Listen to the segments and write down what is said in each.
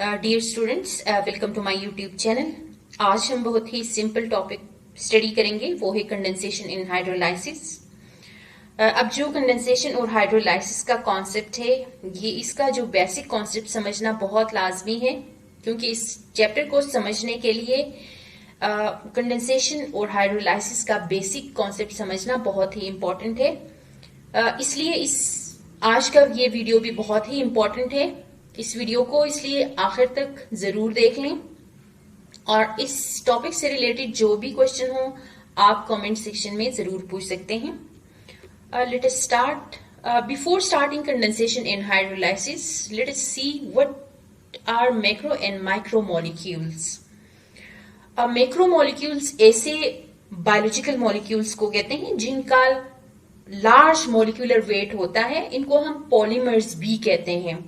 Dear students, welcome to my YouTube channel. आज हम बहुत ही सिंपल टॉपिक स्टडी करेंगे, वो है कंडेंसेशन इन हाइड्रोलाइसिस। अब जो कंडेंसेशन और हाइड्रोलाइसिस का कॉन्सेप्ट है, ये इसका जो बेसिक कॉन्सेप्ट समझना बहुत लाजमी है, क्योंकि इस चैप्टर को समझने के लिए कंडेंसेशन और हाइड्रोलाइसिस का बेसिक कॉन्सेप्ट समझना बहुत ही इम्पोर्टेंट है। इसलिए आज का ये वीडियो भी बहुत ही इम्पोर्टेंट है। इस वीडियो को इसलिए आखिर तक जरूर देख लें, और इस टॉपिक से रिलेटेड जो भी क्वेश्चन हो आप कमेंट सेक्शन में जरूर पूछ सकते हैं। Let us start. Before starting condensation in hydrolysis, let us see what are macro and micro molecules. Macro molecules ऐसे बायोलॉजिकल मॉलिक्यूल्स को कहते हैं जिनका लार्ज मॉलिक्यूलर वेट होता है। इनको हम पॉलीमर्स भी कहते हैं।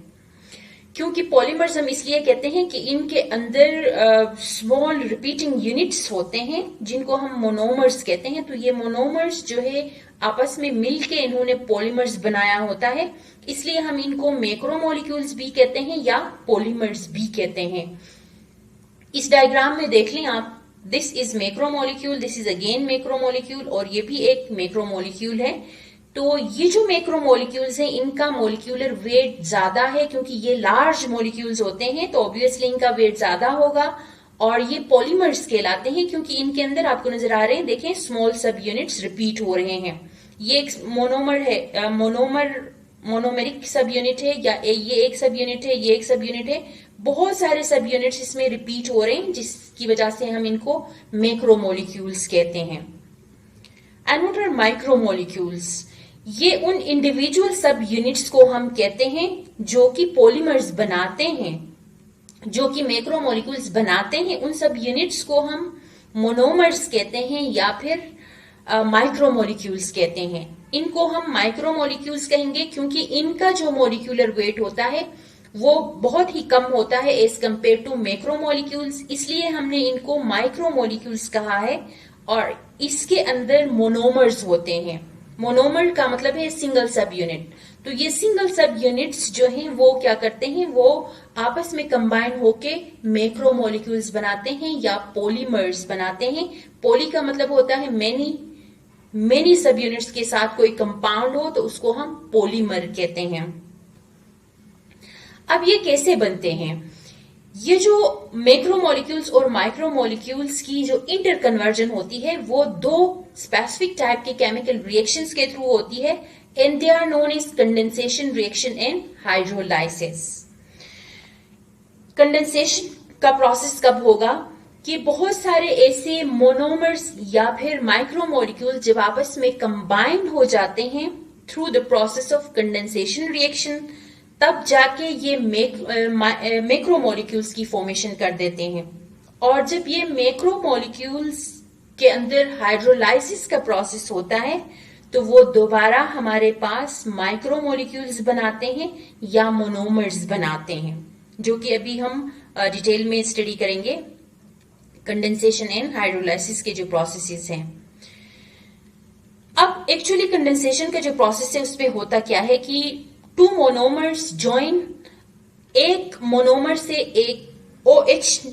क्योंकि पॉलीमर्स हम इसलिए कहते हैं कि इनके अंदर स्मॉल रिपीटिंग यूनिट्स होते हैं, जिनको हम मोनोमर्स कहते हैं। तो ये मोनोमर्स जो है आपस में मिलके इन्होंने पॉलीमर्स बनाया होता है, इसलिए हम इनको मैक्रोमोलिक्यूल्स भी कहते हैं या पॉलीमर्स भी कहते हैं। इस डायग्राम में देख लें आप, this is macromolecule, this is again macromolecule, और ये भी एक मैक्रोमोलिक्यूल है। तो ये जो मैक्रोमोलिक्यूल्स हैं, इनका मोलिक्यूलर वेट ज्यादा है, क्योंकि ये लार्ज मोलिक्यूल्स होते हैं, तो ऑब्वियसली इनका वेट ज्यादा होगा। और ये पॉलीमर्स कहलाते हैं, क्योंकि इनके अंदर आपको नजर आ रहे हैं, देखें स्मॉल सब यूनिट्स रिपीट हो रहे हैं। ये एक मोनोमर है, मोनोमेरिक सब यूनिट है, या ये एक सब यूनिट है, ये एक सब यूनिट है। बहुत सारे सब यूनिट्स इसमें रिपीट हो रहे हैं, जिसकी वजह से हम इनको मैक्रोमोलिक्यूल्स कहते हैं। And what are micromolecules? ये उन इंडिविजुअल सब यूनिट्स को हम कहते हैं जो कि पॉलीमर्स बनाते हैं, जो कि मैक्रोमोलिक्यूल्स बनाते हैं। उन सब यूनिट्स को हम मोनोमर्स कहते हैं या फिर माइक्रोमोलिक्यूल्स कहते हैं। इनको हम माइक्रोमोलिक्यूल्स कहेंगे क्योंकि इनका जो मोलिक्यूलर वेट होता है वो बहुत ही कम होता है एज कंपेयर टू मैक्रोमोलिक्यूल्स, इसलिए हमने इनको माइक्रोमोलिक्यूल्स कहा है। और इसके अंदर मोनोमर्स होते हैं। मोनोमर का मतलब है सिंगल सब यूनिट। तो ये सिंगल सब यूनिट्स जो हैं वो क्या करते हैं, वो आपस में कंबाइन होके मैक्रोमोलिक्यूल्स बनाते हैं या पॉलीमर्स बनाते हैं। पॉली का मतलब होता है मेनी सब यूनिट्स के साथ कोई कंपाउंड हो, तो उसको हम पॉलीमर कहते हैं। अब ये कैसे बनते हैं? ये जो मैक्रोमोलिक्यूल्स और माइक्रोमोलिक्यूल्स की जो इंटर कन्वर्जन होती है, वो दो स्पेसिफिक टाइप के केमिकल रिएक्शंस के थ्रू होती है, and they are known as condensation reaction and hydrolysis. Condensation का प्रोसेस कब होगा कि बहुत सारे ऐसे मोनोमर्स या फिर माइक्रोमोलिक्यूल्स जब आपस में कंबाइंड हो जाते हैं through the process of condensation reaction, तब जाके ये मैक्रोमोलिक्यूल्स की फॉर्मेशन कर देते हैं। और जब ये मैक्रोमोलिक्यूल्स के अंदर हाइड्रोलाइसिस का प्रोसेस होता है, तो वो दोबारा हमारे पास माइक्रोमोलिक्यूल्स बनाते हैं या मोनोमर्स बनाते हैं, जो कि अभी हम डिटेल में स्टडी करेंगे। कंडेंसेशन एंड हाइड्रोलाइसिस के जो प्रोसेसेस हैं। अब एक्चुअली कंडेंसेशन का जो प्रोसेस है उसमें होता क्या है कि टू मोनोमर्स ज्वाइन, एक मोनोमर से एक OH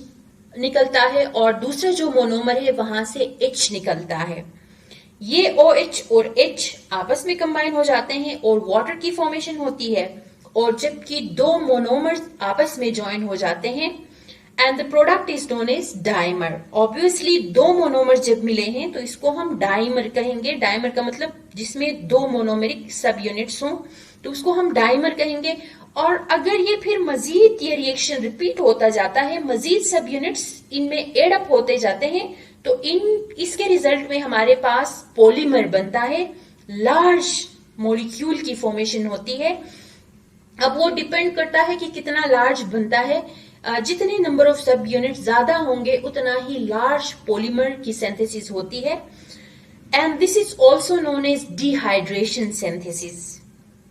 निकलता है और दूसरा जो मोनोमर है वहां से H निकलता है। ये OH और H आपस में कंबाइन हो जाते हैं और वाटर की फॉर्मेशन होती है। और जबकि दो मोनोमर्स आपस में ज्वाइन हो जाते हैं, and the product is known as dimer. Obviously दो मोनोमर जब मिले हैं तो इसको हम डाइमर कहेंगे। डाइमर का मतलब जिसमें दो मोनोमेरिक सब यूनिट्स हों, तो उसको हम डाइमर कहेंगे। और अगर ये फिर मजीद ये रिएक्शन रिपीट होता जाता है, मजीद सब यूनिट्स इनमें एड अप होते जाते हैं, तो इसके रिजल्ट में हमारे पास पॉलीमर बनता है, लार्ज मॉलिक्यूल की फॉर्मेशन होती है। अब वो डिपेंड करता है कि कितना लार्ज बनता है। जितने नंबर ऑफ सब यूनिट ज्यादा होंगे उतना ही लार्ज पॉलीमर की सिंथेसिस होती है। And this is also known as dehydration synthesis.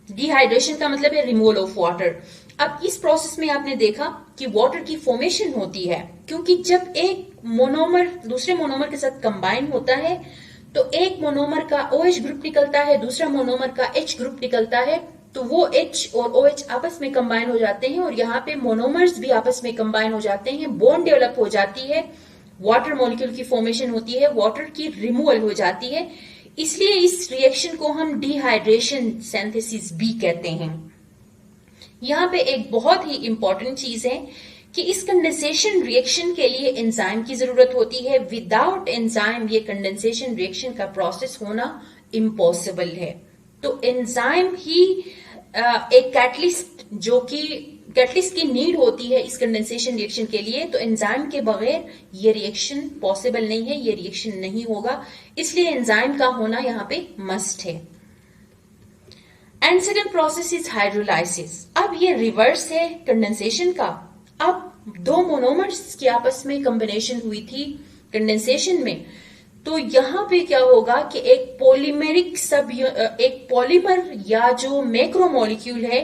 Dehydration का मतलब है रिमूवल ऑफ वाटर। अब इस प्रोसेस में आपने देखा कि वाटर की फॉर्मेशन होती है, क्योंकि जब एक मोनोमर दूसरे मोनोमर के साथ कंबाइन होता है, तो एक मोनोमर का OH ग्रुप निकलता है, दूसरा मोनोमर का H ग्रुप निकलता है, तो वो H और OH आपस में कंबाइन हो जाते हैं और यहाँ पे मोनोमर्स भी आपस में कंबाइन हो जाते हैं, बॉन्ड डेवलप हो जाती है, वाटर मॉलिक्यूल की फॉर्मेशन होती है, वाटर की रिमूवल हो जाती है। इसलिए इस रिएक्शन को हम डिहाइड्रेशन सिंथेसिस भी कहते हैं। यहाँ पे एक बहुत ही इंपॉर्टेंट चीज है कि इस कंडेंसेशन रिएक्शन के लिए एंजाइम की जरूरत होती है। विदाउट एंजाइम ये कंडेंसेशन रिएक्शन का प्रोसेस होना इम्पॉसिबल है। तो एंजाइम ही एक कैटलिस्ट, जो कि कैटलिस्ट की नीड होती है इस कंडेंसेशन रिएक्शन के लिए, तो एंजाइम के बगैर ये रिएक्शन पॉसिबल नहीं है, ये रिएक्शन नहीं होगा, इसलिए एंजाइम का होना यहाँ पे मस्ट है। And second process is hydrolysis. अब ये रिवर्स है कंडेंसेशन का। अब दो मोनोमर्स की आपस में कॉम्बिनेशन हुई थी कंडेंसेशन में, तो यहां पे क्या होगा कि एक पॉलीमर या जो मैक्रोमोलिक्यूल है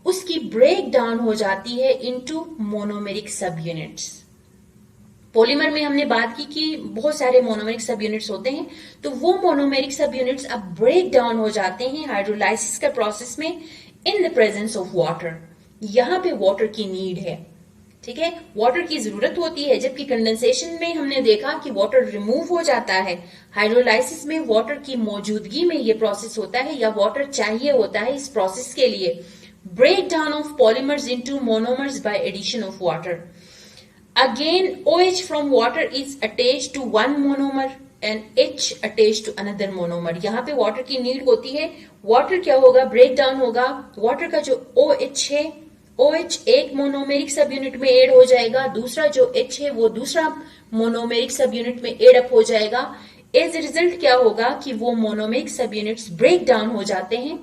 उसकी ब्रेक डाउन हो जाती है इनटू मोनोमेरिक सब यूनिट्स। पॉलीमर में हमने बात की कि बहुत सारे मोनोमेरिक सब यूनिट्स होते हैं, तो वो मोनोमेरिक सब यूनिट्स अब ब्रेक डाउन हो जाते हैं हाइड्रोलाइसिस का प्रोसेस में in the presence of water. यहां पे वाटर की नीड है, ठीक है, वाटर की जरूरत होती है, जबकि कंडेंसेशन में हमने देखा कि वाटर रिमूव हो जाता है। हाइड्रोलाइसिस में वाटर की मौजूदगी में ये प्रोसेस होता है या वाटर चाहिए होता है इस प्रोसेस के लिए। Break down of polymers into monomers by addition of water. Again, OH from water is attached to one monomer and H attached to another monomer. यहाँ पे वाटर की नीड होती है। वाटर क्या होगा, ब्रेक डाउन होगा, वाटर का जो OH है, OH एक मोनोमेरिक सब यूनिट में एड हो जाएगा, दूसरा जो H है वो दूसरा मोनोमेरिक सब यूनिट में एड अप हो जाएगा। एज ए रिजल्ट क्या होगा कि वो मोनोमेरिक सब यूनिट्स ब्रेक डाउन हो जाते हैं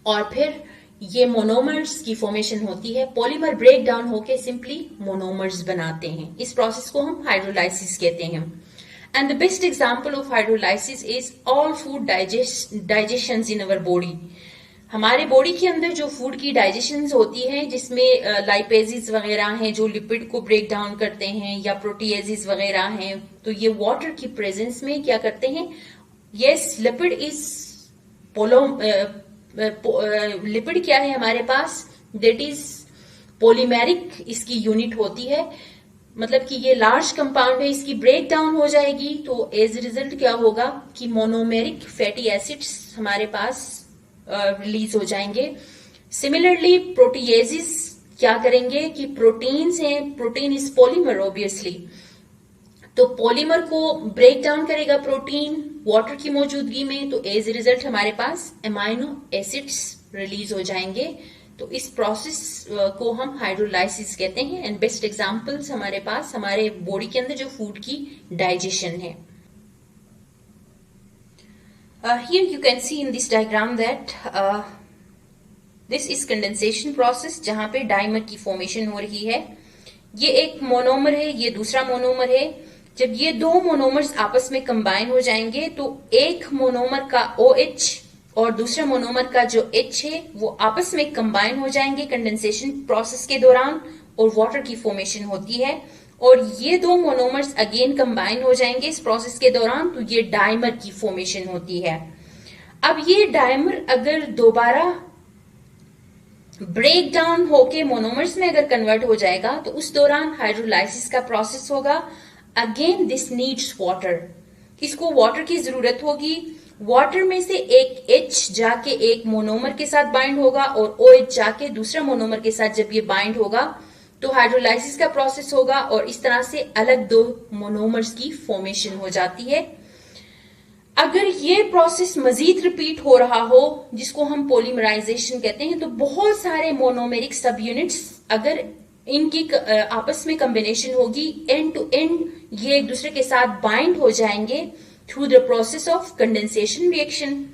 और फिर ये मोनोमर्स की फॉर्मेशन होती है। पॉलीमर ब्रेक डाउन होके सिंपली मोनोमर्स बनाते हैं। इस प्रोसेस को हम हाइड्रोलाइसिस कहते हैं। And the best example of hydrolysis is all food digestion in our body. हमारे बॉडी के अंदर जो फूड की डाइजेशन होती है, जिसमें लाइपेजेस वगैरह हैं जो लिपिड को ब्रेक डाउन करते हैं, या प्रोटीएजेस वगैरह हैं, तो ये वाटर की प्रेजेंस में क्या करते हैं, यस लिपिड इज लिपिड क्या है हमारे पास, दैट इज पॉलीमेरिक, इसकी यूनिट होती है, मतलब कि ये लार्ज कंपाउंड है, इसकी ब्रेक डाउन हो जाएगी, तो एज रिजल्ट क्या होगा कि मोनोमेरिक फैटी एसिड्स हमारे पास रिलीज हो जाएंगे। सिमिलरली प्रोटीएजेस क्या करेंगे कि प्रोटीन्स हैं, प्रोटीन इज पॉलीमर ऑब्वियसली, तो पॉलीमर को ब्रेक डाउन करेगा प्रोटीन वाटर की मौजूदगी में, तो एज रिजल्ट हमारे पास एमाइनो एसिड्स रिलीज हो जाएंगे। तो इस प्रोसेस को हम हाइड्रोलाइसिस कहते हैं। एंड बेस्ट एग्जांपल्स हमारे पास हमारे बॉडी के अंदर जो फूड की डाइजेशन है। Here you can see in this diagram that this is condensation process, जहां पे डाइमर की फॉर्मेशन हो रही है। ये एक मोनोमर है, ये दूसरा मोनोमर है। जब ये दो मोनोमर्स आपस में कंबाइन हो जाएंगे तो एक मोनोमर का OH और दूसरे मोनोमर का जो H है वो आपस में कंबाइन हो जाएंगे कंडेंसेशन प्रोसेस के दौरान और वाटर की फॉर्मेशन होती है। और ये दो मोनोमर्स अगेन कंबाइन हो जाएंगे इस प्रोसेस के दौरान, तो ये डाइमर की फॉर्मेशन होती है। अब ये डाइमर अगर दोबारा ब्रेक डाउन होके मोनोमर्स में अगर कन्वर्ट हो जाएगा तो उस दौरान हाइड्रोलाइसिस का प्रोसेस होगा। अगेन दिस नीड्स वाटर, इसको वाटर की जरूरत होगी। वाटर में से एक H जाके एक मोनोमर के साथ बाइंड होगा और OH जाके दूसरा मोनोमर के साथ जब ये बाइंड होगा तो हाइड्रोलाइसिस का प्रोसेस होगा और इस तरह से अलग दो मोनोमर्स की फॉर्मेशन हो जाती है। अगर ये प्रोसेस मजीद रिपीट हो रहा हो, जिसको हम पॉलीमराइजेशन कहते हैं, तो बहुत सारे मोनोमेरिक सब यूनिट्स अगर इनकी आपस में कॉम्बिनेशन होगी, एंड टू एंड ये एक दूसरे के साथ बाइंड हो जाएंगे through the process of condensation reaction.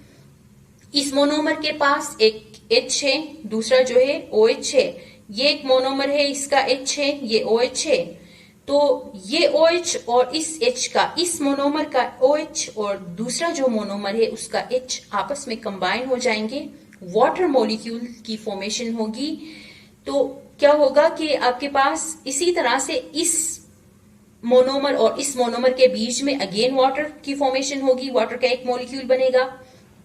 इस मोनोमर के पास एक H है, दूसरा जो है OH है, ये एक मोनोमर है, इसका H है, ये OH है, तो ये OH और इस H का, इस मोनोमर का OH और दूसरा जो मोनोमर है उसका H आपस में कंबाइन हो जाएंगे, वाटर मॉलिक्यूल की फॉर्मेशन होगी। तो क्या होगा कि आपके पास इसी तरह से इस मोनोमर और इस मोनोमर के बीच में अगेन वाटर की फॉर्मेशन होगी, वाटर का एक मॉलिक्यूल बनेगा।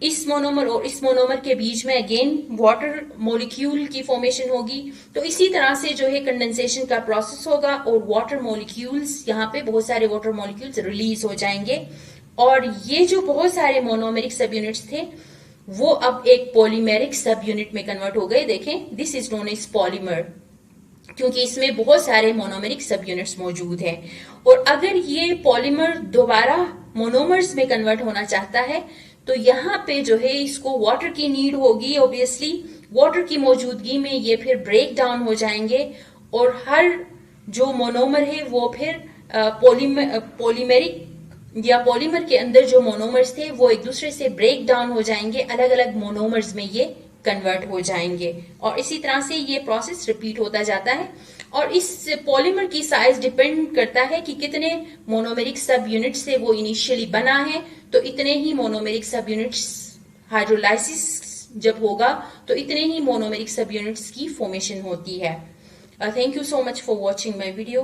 इस मोनोमर और इस मोनोमर के बीच में अगेन वाटर मॉलिक्यूल की फॉर्मेशन होगी। तो इसी तरह से जो है कंडेंसेशन का प्रोसेस होगा और वाटर मॉलिक्यूल्स, यहाँ पे बहुत सारे वाटर मॉलिक्यूल्स रिलीज हो जाएंगे और ये जो बहुत सारे मोनोमेरिक सब यूनिट्स थे वो अब एक पॉलीमेरिक सब यूनिट में कन्वर्ट हो गए। देखें, this is known as polymer, क्योंकि इसमें बहुत सारे मोनोमेरिक सब यूनिट्स मौजूद हैं। और अगर ये पॉलीमर दोबारा मोनोमर्स में कन्वर्ट होना चाहता है तो यहाँ पे जो है इसको वाटर की नीड होगी। ऑब्वियसली वाटर की मौजूदगी में ये फिर ब्रेक डाउन हो जाएंगे और हर जो मोनोमर है वो फिर पॉलीमेरिक या पॉलीमर के अंदर जो मोनोमर्स थे वो एक दूसरे से ब्रेक डाउन हो जाएंगे, अलग अलग मोनोमर्स में ये कन्वर्ट हो जाएंगे और इसी तरह से ये प्रोसेस रिपीट होता जाता है। और इस पॉलीमर की साइज डिपेंड करता है कि कितने मोनोमेरिक सब यूनिट से वो इनिशियली बना है। तो इतने ही मोनोमेरिक सब यूनिट्स, हाइड्रोलाइसिस जब होगा तो इतने ही मोनोमेरिक सब यूनिट्स की फॉर्मेशन होती है। Thank you so much for watching my video.